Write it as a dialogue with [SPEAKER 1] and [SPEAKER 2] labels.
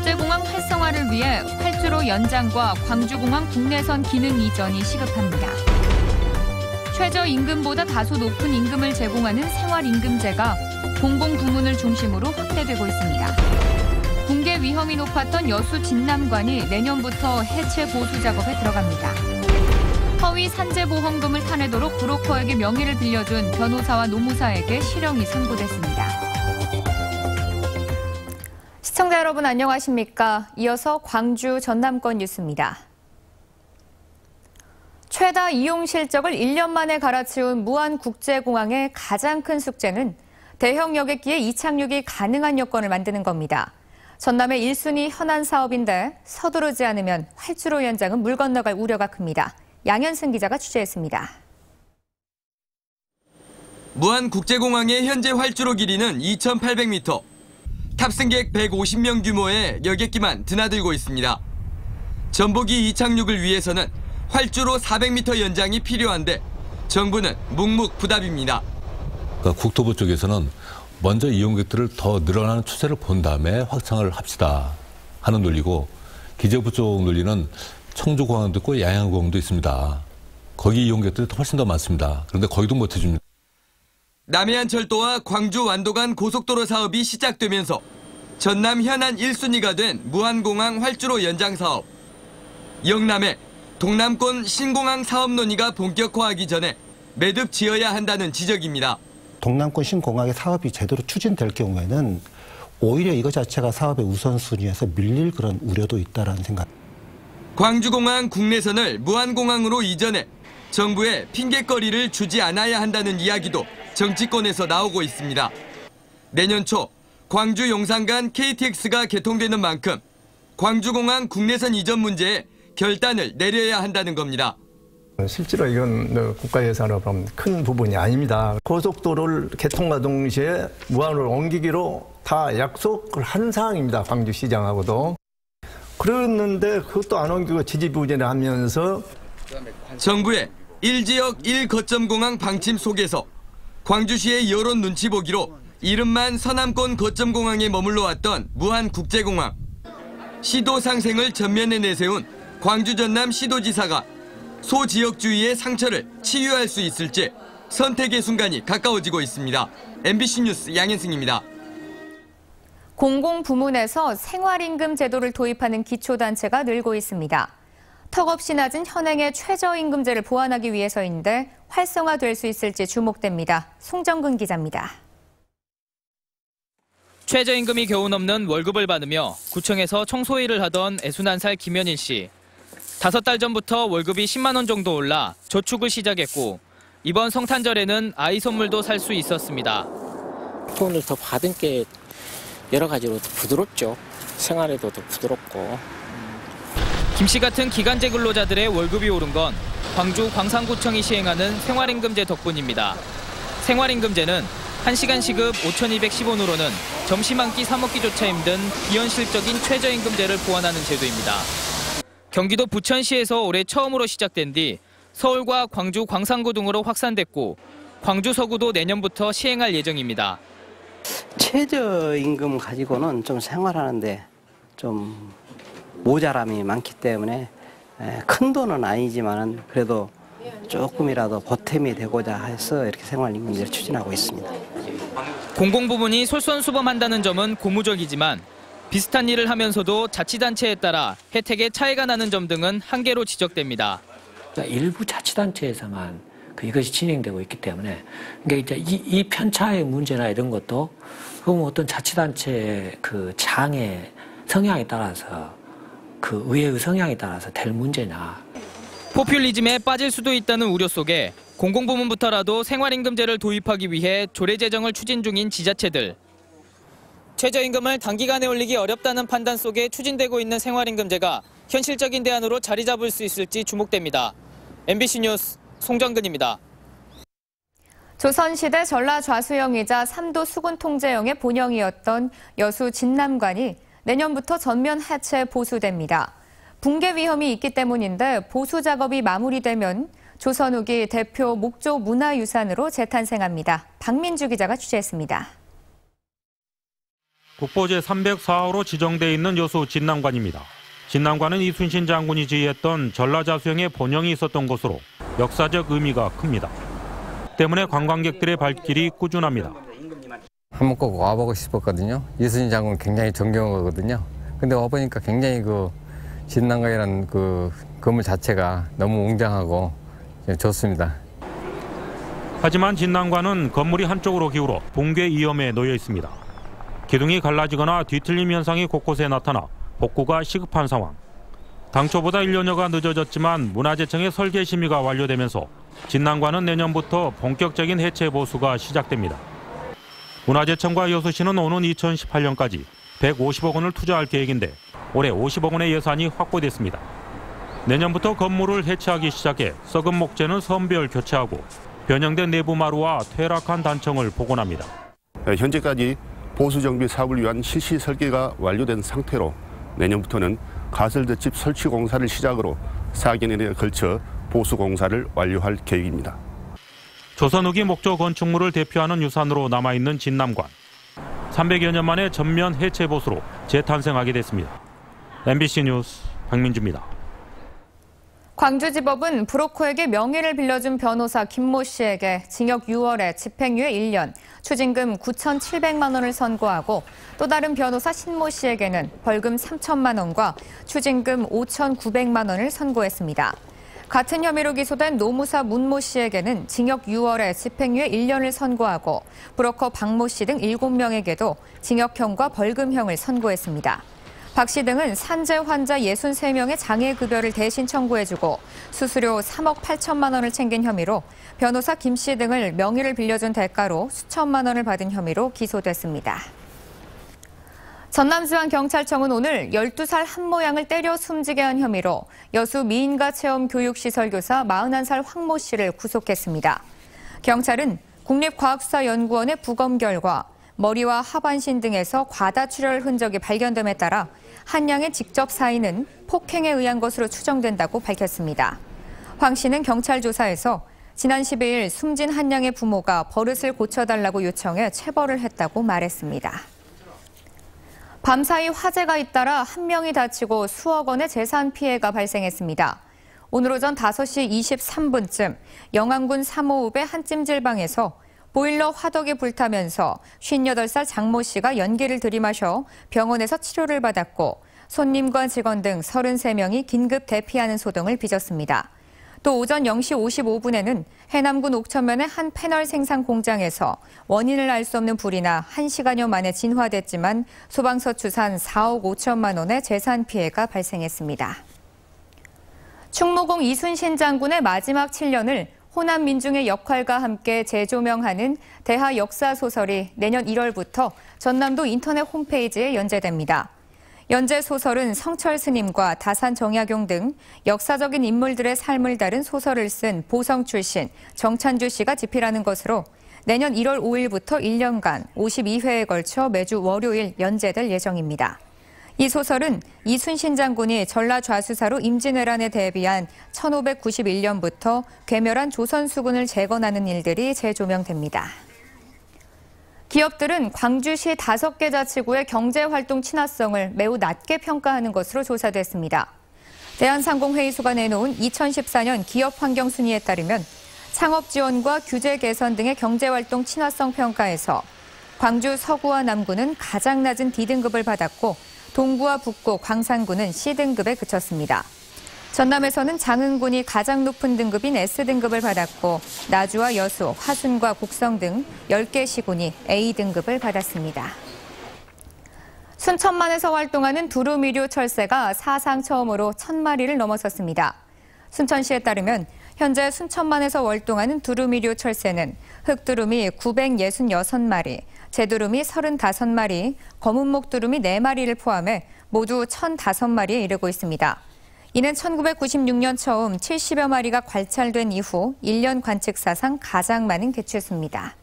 [SPEAKER 1] 국제공항 활성화를 위해 활주로 연장과 광주공항 국내선 기능 이전이 시급합니다. 최저임금보다 다소 높은 임금을 제공하는 생활임금제가 공공부문을 중심으로 확대되고 있습니다. 붕괴 위험이 높았던 여수 진남관이 내년부터 해체 보수 작업에 들어갑니다. 허위 산재보험금을 타내도록 브로커에게 명의를 빌려준 변호사와 노무사에게 실형이 선고됐습니다. 시청자 여러분 안녕하십니까? 이어서 광주 전남권 뉴스입니다. 최다 이용 실적을 1년 만에 갈아치운 무안국제공항의 가장 큰 숙제는 대형 여객기의 이착륙이 가능한 여건을 만드는 겁니다. 전남의 1순위 현안 사업인데 서두르지 않으면 활주로 연장은 물 건너갈 우려가 큽니다. 양현승 기자가 취재했습니다.
[SPEAKER 2] 무안국제공항의 현재 활주로 길이는 2,800m. 탑승객 150명 규모의 여객기만 드나들고 있습니다. 전복이 이착륙을 위해서는 활주로 400m 연장이 필요한데 정부는 묵묵부답입니다.
[SPEAKER 3] 그러니까 국토부 쪽에서는 먼저 이용객들을 더 늘어나는 추세를 본 다음에 확장을 합시다 하는 논리고, 기재부 쪽 논리는 청주공항도 있고 양양공항도 있습니다. 거기 이용객들이 훨씬 더 많습니다. 그런데 거기도 못 해줍니다.
[SPEAKER 2] 남해안 철도와 광주 완도 간 고속도로 사업이 시작되면서 전남 현안 1순위가 된 무안공항 활주로 연장 사업. 영남에 동남권 신공항 사업 논의가 본격화하기 전에 매듭 지어야 한다는 지적입니다.
[SPEAKER 4] 동남권 신공항의 사업이 제대로 추진될 경우에는 오히려 이거 자체가 사업의 우선순위에서 밀릴 그런 우려도 있다는 생각.
[SPEAKER 2] 광주공항 국내선을 무안공항으로 이전해 정부에 핑계거리를 주지 않아야 한다는 이야기도 정치권에서 나오고 있습니다. 내년 초 광주 용산 간 KTX가 개통되는 만큼 광주공항 국내선 이전 문제에 결단을 내려야 한다는 겁니다.
[SPEAKER 5] 실제로 이건 국가 예산으로 보면 큰 부분이 아닙니다. 고속도로를 개통과 동시에 무안으로 옮기기로 다 약속을 한 상황입니다. 광주시장하고도. 그랬는데 그것도 안 옮기고 지지부진을 하면서
[SPEAKER 2] 정부의 1지역 1거점공항 방침 속에서 광주시의 여론 눈치 보기로 이름만 서남권 거점공항에 머물러 왔던 무안국제공항. 시도 상생을 전면에 내세운 광주 전남 시도지사가 소지역주의의 상처를 치유할 수 있을지 선택의 순간이 가까워지고 있습니다. MBC 뉴스 양현승입니다.
[SPEAKER 1] 공공부문에서 생활임금 제도를 도입하는 기초단체가 늘고 있습니다. 턱없이 낮은 현행의 최저임금제를 보완하기 위해서인데 활성화될 수 있을지 주목됩니다. 송정근 기자입니다.
[SPEAKER 6] 최저임금이 겨우 넘는 월급을 받으며 구청에서 청소일을 하던 61살 김현일 씨. 5달 전부터 월급이 10만 원 정도 올라 저축을 시작했고 이번 성탄절에는 아이 선물도 살 수 있었습니다.
[SPEAKER 7] 돈을 더 받은 게 여러 가지로 더 부드럽죠. 생활에도 더 부드럽고.
[SPEAKER 6] 김 씨 같은 기간제 근로자들의 월급이 오른 건 광주 광산구청이 시행하는 생활임금제 덕분입니다. 생활임금제는 1시간 시급 5,210원으로는 점심 한 끼 사 먹기조차 힘든 비현실적인 최저임금제를 보완하는 제도입니다. 경기도 부천시에서 올해 처음으로 시작된 뒤 서울과 광주 광산구 등으로 확산됐고 광주 서구도 내년부터 시행할 예정입니다.
[SPEAKER 7] 최저임금 가지고는 좀 생활하는데 좀 모자람이 많기 때문에 큰 돈은 아니지만은 그래도 조금이라도 보탬이 되고자 해서 이렇게 생활임금제를 추진하고 있습니다.
[SPEAKER 6] 공공부문이 솔선수범한다는 점은 고무적이지만 비슷한 일을 하면서도 자치단체에 따라 혜택에 차이가 나는 점 등은 한계로 지적됩니다.
[SPEAKER 8] 일부 자치단체에서만 이것이 진행되고 있기 때문에 그러니까 이제 이 편차의 문제나 이런 것도 그럼 어떤 자치단체의 그 장의 성향에 따라서 그 의회의 성향에 따라서 될 문제냐.
[SPEAKER 6] 포퓰리즘에 빠질 수도 있다는 우려 속에 공공부문부터라도 생활임금제를 도입하기 위해 조례제정을 추진 중인 지자체들. 최저임금을 단기간에 올리기 어렵다는 판단 속에 추진되고 있는 생활임금제가 현실적인 대안으로 자리 잡을 수 있을지 주목됩니다. MBC 뉴스 송정근입니다.
[SPEAKER 1] 조선시대 전라좌수영이자 삼도 수군통제영의 본영이었던 여수 진남관이 내년부터 전면 해체 보수됩니다. 붕괴 위험이 있기 때문인데 보수 작업이 마무리되면 조선 후기 대표 목조 문화유산으로 재탄생합니다. 박민주 기자가 취재했습니다.
[SPEAKER 9] 국보제 304호로 지정돼 있는 여수 진남관입니다. 진남관은 이순신 장군이 지휘했던 전라자수행의 본영이 있었던 곳으로 역사적 의미가 큽니다. 때문에 관광객들의 발길이 꾸준합니다.
[SPEAKER 10] 한번 꼭 와보고 싶었거든요. 이순신 장군 굉장히 존경하거든요. 근데 와보니까 굉장히 그 진남관이라는 그 건물 자체가 너무 웅장하고 좋습니다.
[SPEAKER 9] 하지만 진남관은 건물이 한쪽으로 기울어 붕괴 위험에 놓여 있습니다. 기둥이 갈라지거나 뒤틀림 현상이 곳곳에 나타나 복구가 시급한 상황. 당초보다 1년여가 늦어졌지만 문화재청의 설계 심의가 완료되면서 진남관은 내년부터 본격적인 해체 보수가 시작됩니다. 문화재청과 여수시는 오는 2018년까지 150억 원을 투자할 계획인데 올해 50억 원의 예산이 확보됐습니다. 내년부터 건물을 해체하기 시작해 썩은 목재는 선별 교체하고 변형된 내부 마루와 퇴락한 단청을 복원합니다.
[SPEAKER 11] 현재까지 보수 정비 사업을 위한 실시 설계가 완료된 상태로 내년부터는 가설덧집 설치 공사를 시작으로 4개년에 걸쳐 보수 공사를 완료할 계획입니다.
[SPEAKER 9] 조선 후기 목조 건축물을 대표하는 유산으로 남아있는 진남관. 300여 년 만에 전면 해체 보수로 재탄생하게 됐습니다. MBC 뉴스 박민주입니다.
[SPEAKER 1] 광주지법은 브로커에게 명의를 빌려준 변호사 김모 씨에게 징역 6월에 집행유예 1년, 추징금 9,700만 원을 선고하고 또 다른 변호사 신모 씨에게는 벌금 3천만 원과 추징금 5,900만 원을 선고했습니다. 같은 혐의로 기소된 노무사 문모 씨에게는 징역 6월에 집행유예 1년을 선고하고 브로커 박모 씨 등 7명에게도 징역형과 벌금형을 선고했습니다. 박 씨 등은 산재 환자 63명의 장애급여를 대신 청구해주고 수수료 3억 8천만 원을 챙긴 혐의로 변호사 김 씨 등을 명의를 빌려준 대가로 수천만 원을 받은 혐의로 기소됐습니다. 전남지방경찰청은 오늘 12살 한모양을 때려 숨지게 한 혐의로 여수 미인가 체험교육시설 교사 41살 황모 씨를 구속했습니다. 경찰은 국립과학수사연구원의 부검 결과 머리와 하반신 등에서 과다 출혈 흔적이 발견됨에 따라 한 양의 직접 사인은 폭행에 의한 것으로 추정된다고 밝혔습니다. 황 씨는 경찰 조사에서 지난 12일 숨진 한 양의 부모가 버릇을 고쳐달라고 요청해 체벌을 했다고 말했습니다. 밤사이 화재가 잇따라 한 명이 다치고 수억 원의 재산 피해가 발생했습니다. 오늘 오전 5시 23분쯤 영암군 3호읍의 한 찜질방에서 보일러 화덕이 불타면서 58살 장모 씨가 연기를 들이마셔 병원에서 치료를 받았고 손님과 직원 등 33명이 긴급 대피하는 소동을 빚었습니다. 또 오전 0시 55분에는 해남군 옥천면의 한 패널 생산 공장에서 원인을 알 수 없는 불이 나 1시간여 만에 진화됐지만 소방서 추산 4억 5천만 원의 재산 피해가 발생했습니다. 충무공 이순신 장군의 마지막 7년을 호남 민중의 역할과 함께 재조명하는 대하 역사 소설이 내년 1월부터 전남도 인터넷 홈페이지에 연재됩니다. 연재 소설은 성철 스님과 다산 정약용 등 역사적인 인물들의 삶을 다룬 소설을 쓴 보성 출신 정찬주 씨가 집필하는 것으로 내년 1월 5일부터 1년간 52회에 걸쳐 매주 월요일 연재될 예정입니다. 이 소설은 이순신 장군이 전라 좌수사로 임진왜란에 대비한 1591년부터 괴멸한 조선 수군을 재건하는 일들이 재조명됩니다. 기업들은 광주시 5개 자치구의 경제활동 친화성을 매우 낮게 평가하는 것으로 조사됐습니다. 대한상공회의소가 내놓은 2014년 기업환경순위에 따르면 창업 지원과 규제 개선 등의 경제활동 친화성 평가에서 광주 서구와 남구는 가장 낮은 D등급을 받았고 동구와 북구, 광산구는 C등급에 그쳤습니다. 전남에서는 장흥군이 가장 높은 등급인 S등급을 받았고 나주와 여수, 화순과 곡성 등 10개 시군이 A등급을 받았습니다. 순천만에서 활동하는 두루미료 철새가 사상 처음으로 1000마리를 넘어섰습니다. 순천시에 따르면 현재 순천만에서 활동하는 두루미료 철새는 흑두루미 966마리, 제두루미 35마리, 검은목 두루미 4마리를 포함해 모두 1005마리에 이르고 있습니다. 이는 1996년 처음 70여 마리가 관찰된 이후 1년 관측 사상 가장 많은 개체수입니다.